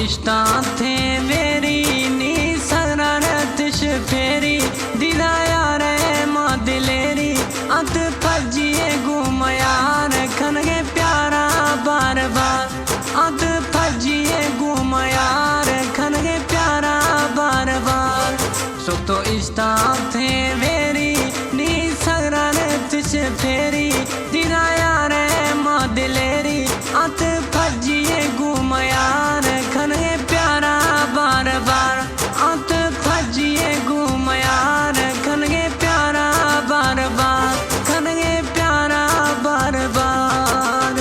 इष्टा थे मेरी नी शरारतिश फेरी दिला यार माँ दिलेरी अत फजिए घूमयार खनगे प्यारा बार बार अत फजिए घूमयार खनगे प्यारा बार बार सो तो इष्टा थे मेरी नी शरारतिश फेरी दिला यार माँ दिलेरी अत फजिए घूमयार खनगे प्यारा बार बार अत फजिए घूमयार खनगे प्यारा बार बार खनगे प्यारा बार बार।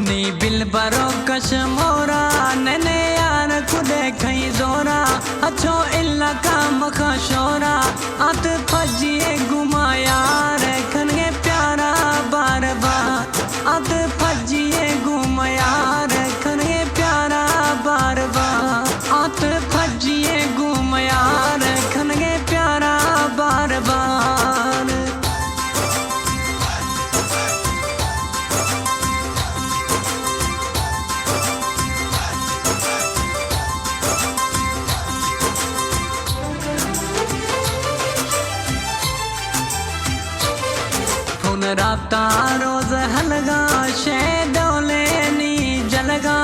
नी बिल बरो कश मोरा नने यार खुदे खई जोरा अच्छो इल्ला का मखा शोरा अत फजिए घुमा यार खनगे प्यारा बार बार अत फजिए घुमा यार खनगे प्यारा बार बार अत फजिए घुमा यार खनगे प्यारा बार बार। राता रोज हलगा शे डोले नी जलगा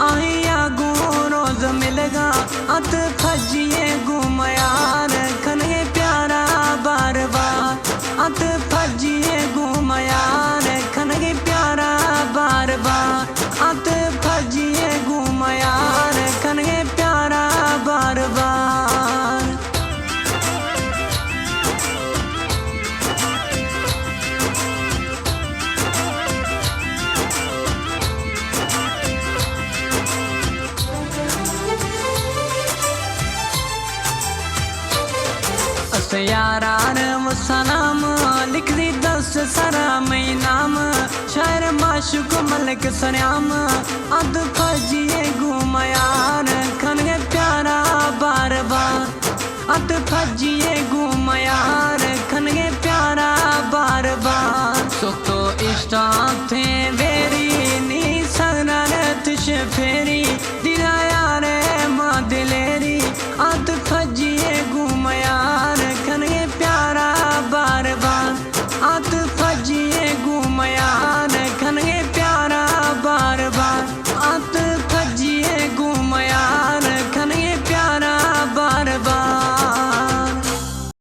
आहिया गू रोज मिलगा अत फजिए घूमयार खनगे प्यारा बार बार अत फजिए घूमयार खनगे प्यारा बार बार अत फजिए घूमयार खनगे प्यारा बार बार। यारार मुसलाम लिख दी 10 सारा मई नाम शायर माशुक मलिक सरेआम अद फजिए घूमयार खनगे प्यारा बार बार अद फजिए घूमयार खनगे प्यारा बार बार। सो तो इष्टा थे मेरी नी शरारतिश फेरी दिला यार माँ दिलेरी अद फजिए घूमयार खनगे प्यारा बार बार अत फजिए घूमयार खनगे प्यारा बार बार अत